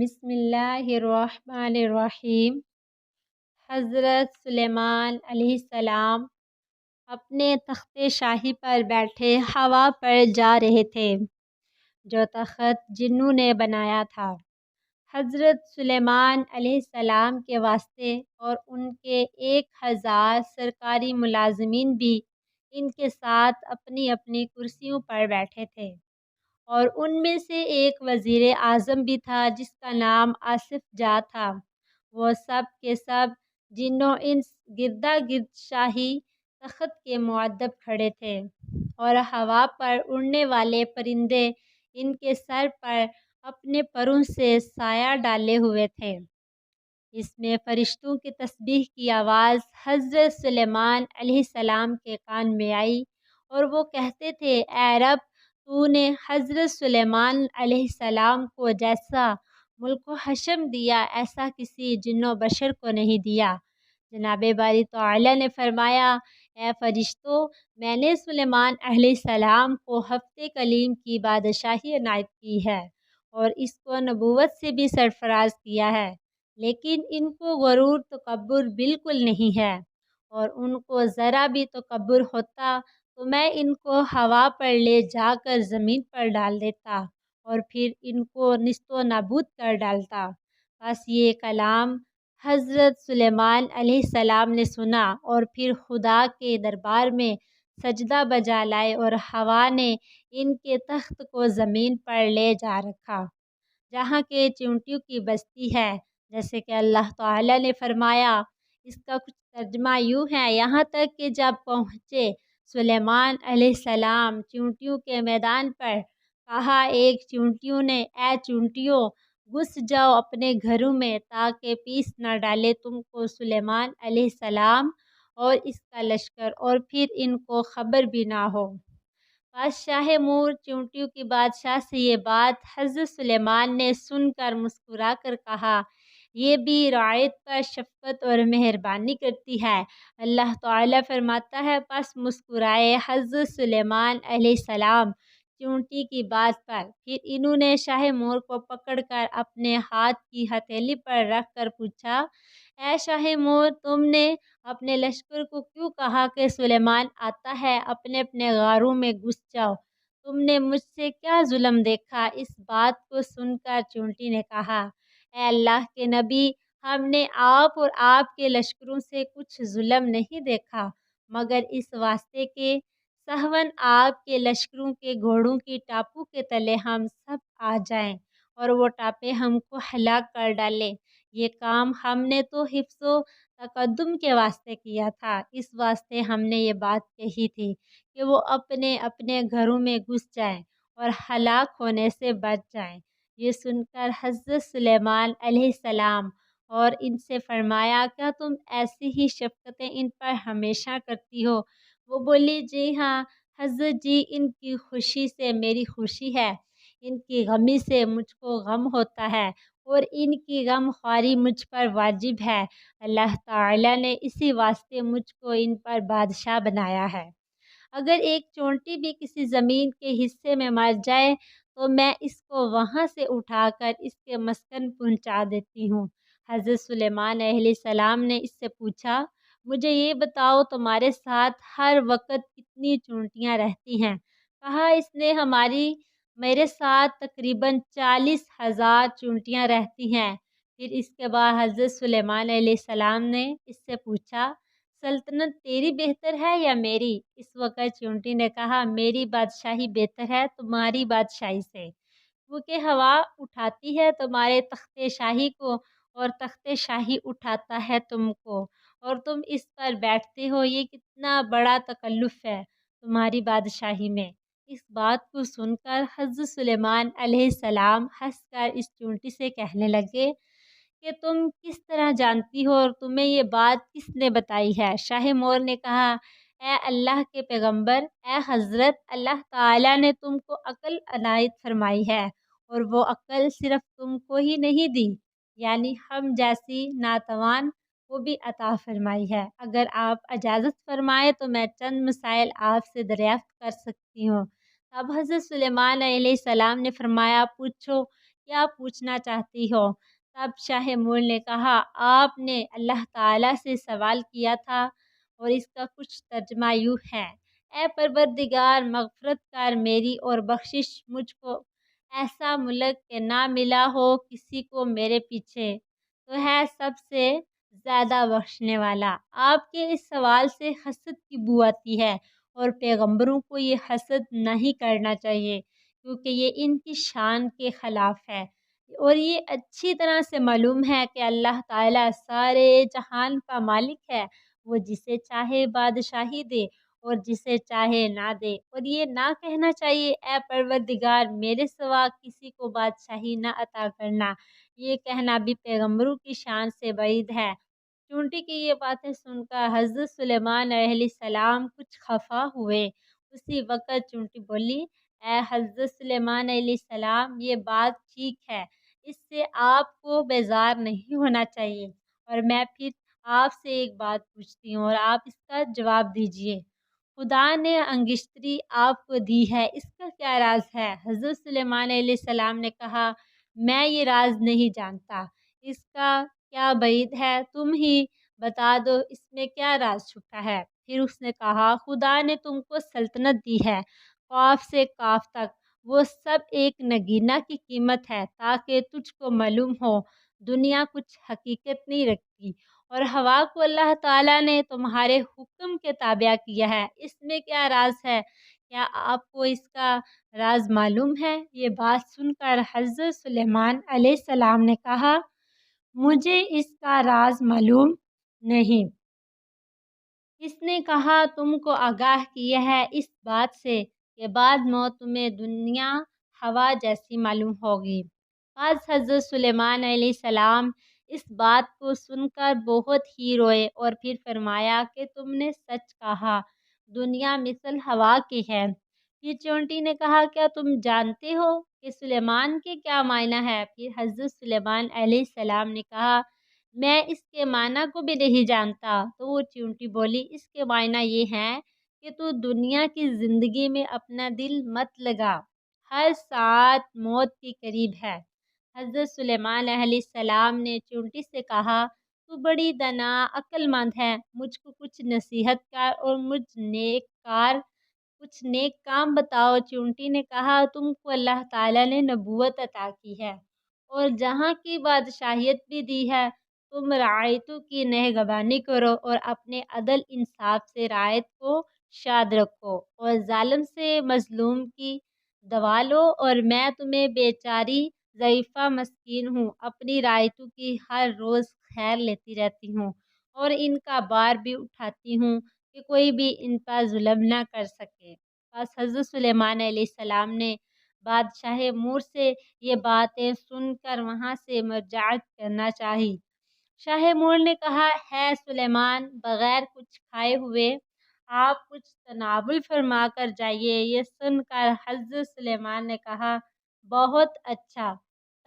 بسم اللہ الرحمن الرحیم۔ حضرت سلیمان علیہ السلام اپنے تخت شاہی پر بیٹھے ہوا پر جا رہے تھے جو تخت جنوں نے بنایا تھا۔ حضرت سلیمان علیہ السلام کے واسطے اور ان کے 1000 سرکاری ملازمین بھی ان کے ساتھ اپنی اپنی کرسیوں پر بیٹھے تھے، اور ان میں سے ایک وزیر اعظم بھی تھا جس کا نام آصف جاہ تھا۔ وہ سب کے سب جنوں انس گردا گرد شاہی تخت کے مؤدب کھڑے تھے، اور ہوا پر اڑنے والے پرندے ان کے سر پر اپنے پروں سے سایہ ڈالے ہوئے تھے۔ اس میں فرشتوں کی تسبیح کی آواز حضرت سلیمان علیہ السلام کے کان میں آئی، اور وہ کہتے تھے، اے رب، تو نے حضرت سلیمان علیہ السلام کو جیسا ملک و حشم دیا ایسا کسی جن و بشر کو نہیں دیا۔ جناب باری تعالیٰ نے فرمایا، اے فرشتوں، میں نے سلیمان علیہ السلام کو ہفتے کلیم کی بادشاہی عنایت کی ہے اور اس کو نبوت سے بھی سرفراز کیا ہے، لیکن ان کو غرور تکبر بالکل نہیں ہے، اور ان کو ذرا بھی تکبر ہوتا تو میں ان کو ہوا پر لے جا کر زمین پر ڈال دیتا اور پھر ان کو نیست و نابود کر ڈالتا۔ بس یہ کلام حضرت سلیمان علیہ السلام نے سنا اور پھر خدا کے دربار میں سجدہ بجا لائے، اور ہوا نے ان کے تخت کو زمین پر لے جا رکھا جہاں کے چیونٹیوں کی بستی ہے، جیسے کہ اللہ تعالیٰ نے فرمایا۔ اس کا کچھ ترجمہ یوں ہے، یہاں تک کہ جب پہنچے سلیمان علیہ السلام چیونٹیوں کے میدان پر، کہا ایک چیونٹیوں نے، اے چیونٹیوں، گھس جاؤ اپنے گھروں میں تاکہ پیس نہ ڈالے تم کو سلیمان علیہ السلام اور اس کا لشکر، اور پھر ان کو خبر بھی نہ ہو۔ بادشاہ مور چیونٹیوں کی بادشاہ سے یہ بات حضرت سلیمان نے سن کر مسکرا کر کہا، یہ بھی رعیت پر شفقت اور مہربانی کرتی ہے۔ اللہ تعالیٰ فرماتا ہے، پس مسکرائے حضرت سلیمان علیہ السلام چیونٹی کی بات پر، پھر انہوں نے شاہ مور کو پکڑ کر اپنے ہاتھ کی ہتھیلی پر رکھ کر پوچھا، اے شاہ مور، تم نے اپنے لشکر کو کیوں کہا کہ سلیمان آتا ہے؟ اپنے اپنے غاروں میں گھس جاؤ، تم نے مجھ سے کیا ظلم دیکھا؟ اس بات کو سن کر چیونٹی نے کہا، اے اللہ کے نبی، ہم نے آپ اور آپ کے لشکروں سے کچھ ظلم نہیں دیکھا، مگر اس واسطے کہ سہون آپ کے لشکروں کے گھوڑوں کی ٹاپوں کے تلے ہم سب آ جائیں اور وہ ٹاپیں ہم کو ہلاک کر ڈالیں۔ یہ کام ہم نے تو حفظ و تقدم کے واسطے کیا تھا، اس واسطے ہم نے یہ بات کہی تھی کہ وہ اپنے اپنے گھروں میں گھس جائیں اور ہلاک ہونے سے بچ جائیں۔ یہ سن کر حضرت سلیمان علیہ السلام اور ان سے فرمایا، کیا تم ایسی ہی شفقتیں ان پر ہمیشہ کرتی ہو؟ وہ بولی، جی ہاں حضرت جی، ان کی خوشی سے میری خوشی ہے، ان کی غمی سے مجھ کو غم ہوتا ہے، اور ان کی غم خواری مجھ پر واجب ہے۔ اللہ تعالیٰ نے اسی واسطے مجھ کو ان پر بادشاہ بنایا ہے۔ اگر ایک چونٹی بھی کسی زمین کے حصے میں مر جائے تو میں اس کو وہاں سے اٹھا کر اس کے مسکن پہنچا دیتی ہوں۔ حضرت سلیمان علیہ السلام نے اس سے پوچھا، مجھے یہ بتاؤ تمہارے ساتھ ہر وقت کتنی چونٹیاں رہتی ہیں؟ کہا، اس نے میرے ساتھ تقریباً 40,000 چونٹیاں رہتی ہیں۔ پھر اس کے بعد حضرت سلیمان علیہ السلام نے اس سے پوچھا، سلطنت تیری بہتر ہے یا میری؟ اس وقت چیونٹی نے کہا، میری بادشاہی بہتر ہے تمہاری بادشاہی سے، کیونکہ ہوا اٹھاتی ہے تمہارے تخت شاہی کو اور تخت شاہی اٹھاتا ہے تم کو، اور تم اس پر بیٹھتے ہو، یہ کتنا بڑا تکلف ہے تمہاری بادشاہی میں۔ اس بات کو سن کر حضرت سلیمان علیہ السلام ہنس کر اس چیونٹی سے کہنے لگے کہ تم کس طرح جانتی ہو اور تمہیں یہ بات کس نے بتائی ہے؟ شاہ مور نے کہا، اے اللہ کے پیغمبر، اے حضرت، اللہ تعالیٰ نے تم کو عقل عنایت فرمائی ہے، اور وہ عقل صرف تم کو ہی نہیں دی، یعنی ہم جیسی ناتوان کو بھی عطا فرمائی ہے۔ اگر آپ اجازت فرمائیں تو میں چند مسائل آپ سے دریافت کر سکتی ہوں؟ اب حضرت سلیمان علیہ السلام نے فرمایا، پوچھو۔ کیا پوچھنا چاہتی ہو؟ تب شاہ مور نے کہا، آپ نے اللہ تعالیٰ سے سوال کیا تھا اور اس کا کچھ ترجمہ یوں ہے: اے پروردگار، مغفرت کر میری اور بخشش مجھ کو ایسا ملک کہ نہ ملا ہو کسی کو میرے پیچھے، تو ہے سب سے زیادہ بخشنے والا۔ آپ کے اس سوال سے حسد کی بو آتی ہے، اور پیغمبروں کو یہ حسد نہیں کرنا چاہیے، کیونکہ یہ ان کی شان کے خلاف ہے۔ اور یہ اچھی طرح سے معلوم ہے کہ اللہ تعالیٰ سارے جہان کا مالک ہے، وہ جسے چاہے بادشاہی دے اور جسے چاہے نہ دے۔ اور یہ نہ کہنا چاہیے، اے پروردگار، میرے سوا کسی کو بادشاہی نہ عطا کرنا، یہ کہنا بھی پیغمبروں کی شان سے بعید ہے۔ چونٹی کی یہ باتیں سن کر حضرت سلیمان علیہ السلام کچھ خفا ہوئے۔ اسی وقت چونٹی بولی، اے حضرت سلیمان علیہ السلام، یہ بات ٹھیک ہے، اس سے آپ کو بیزار نہیں ہونا چاہیے، اور میں پھر آپ سے ایک بات پوچھتی ہوں اور آپ اس کا جواب دیجیے۔ خدا نے انگشتری آپ کو دی ہے، اس کا کیا راز ہے؟ حضرت سلیمان علیہ السلام نے کہا، میں یہ راز نہیں جانتا، اس کا کیا بعید ہے، تم ہی بتا دو اس میں کیا راز چھپا ہے۔ پھر اس نے کہا، خدا نے تم کو سلطنت دی ہے، قاف سے کاف تک، وہ سب ایک نگینہ کی قیمت ہے، تاکہ تجھ کو معلوم ہو دنیا کچھ حقیقت نہیں رکھتی، اور ہوا کو اللہ تعالیٰ نے تمہارے حکم کے تابع کیا ہے، اس میں کیا راز ہے؟ کیا آپ کو اس کا راز معلوم ہے؟ یہ بات سن کر حضرت سلیمان علیہ السلام نے کہا، مجھے اس کا راز معلوم نہیں۔ اس نے کہا، تم کو آگاہ کیا ہے اس بات سے کہ بعد موت تمہیں دنیا ہوا جیسی معلوم ہوگی۔ بعد حضرت سلیمان علیہ السلام اس بات کو سن کر بہت ہی روئے، اور پھر فرمایا کہ تم نے سچ کہا، دنیا مثل ہوا کی ہے۔ پھر چونٹی نے کہا، کیا تم جانتے ہو کہ سلیمان کے کیا معنی ہے؟ پھر حضرت سلیمان علیہ السلام نے کہا، میں اس کے معنی کو بھی نہیں جانتا۔ تو وہ چونٹی بولی، اس کے معنی یہ ہیں کہ تو دنیا کی زندگی میں اپنا دل مت لگا، ہر ساعت موت کے قریب ہے۔ حضرت سلیمان علیہ السلام نے چونٹی سے کہا، تو بڑی دانا عقل مند ہے، مجھ کو کچھ نصیحت کر اور کچھ نیک کام بتاؤ۔ چونٹی نے کہا، تم کو اللہ تعالیٰ نے نبوت عطا کی ہے اور جہاں کی بادشاہیت بھی دی ہے، تم رعیتوں کی نگہبانی کرو اور اپنے عدل انصاف سے رعیت کو شاد رکھو، اور ظالم سے مظلوم کی دوا لو، اور میں تمہیں بیچاری ضعیفہ مسکین ہوں، اپنی رعیتوں کی ہر روز خیر لیتی رہتی ہوں، اور ان کا بار بھی اٹھاتی ہوں کہ کوئی بھی ان پر ظلم نہ کر سکے۔ بس حضرت سلیمان علیہ السلام نے بادشاہ مور سے یہ باتیں سن کر وہاں سے مرجعت کرنا چاہی۔ شاہ مور نے کہا، ہے سلیمان، بغیر کچھ کھائے ہوئے آپ کچھ تناول فرما کر جائیے۔ یہ سن کر حضرت سلیمان نے کہا، بہت اچھا۔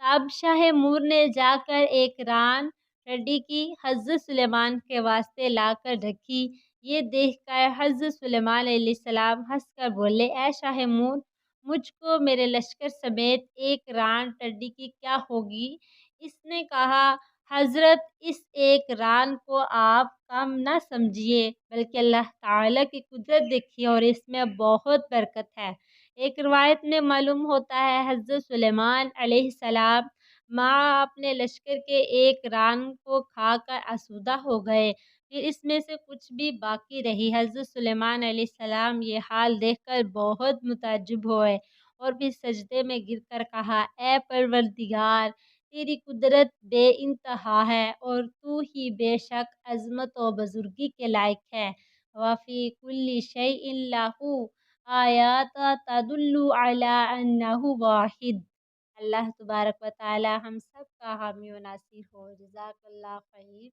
تب شاہ مور نے جا کر ایک ران ٹڈی کی حضرت سلیمان کے واسطے لا کر رکھی۔ یہ دیکھ کر حضرت سلیمان علیہ السلام ہنس کر بولے، اے شاہ مور، مجھ کو میرے لشکر سمیت ایک ران ٹڈی کی کیا ہوگی؟ اس نے کہا، حضرت، اس ایک ران کو آپ کم نہ سمجھیے، بلکہ اللہ تعالیٰ کی قدرت دیکھیے، اور اس میں بہت برکت ہے۔ ایک روایت میں معلوم ہوتا ہے حضرت سلیمان علیہ السلام ماں اپنے لشکر کے ایک ران کو کھا کر آسودہ ہو گئے، پھر اس میں سے کچھ بھی باقی رہی۔ حضرت سلیمان علیہ السلام یہ حال دیکھ کر بہت متعجب ہوئے، اور پھر سجدے میں گر کر کہا، اے پروردگار، تیری قدرت بے انتہا ہے، اور تو ہی بے شک عظمت و بزرگی کے لائق ہے۔ وَفِي كُلِّ شَيْءٍ لَهُ آیات تدل علی انہ واحد۔ اللہ تبارک و تعالی ہم سب کا حامی و ناصر ہو۔ جزاک اللہ خیر۔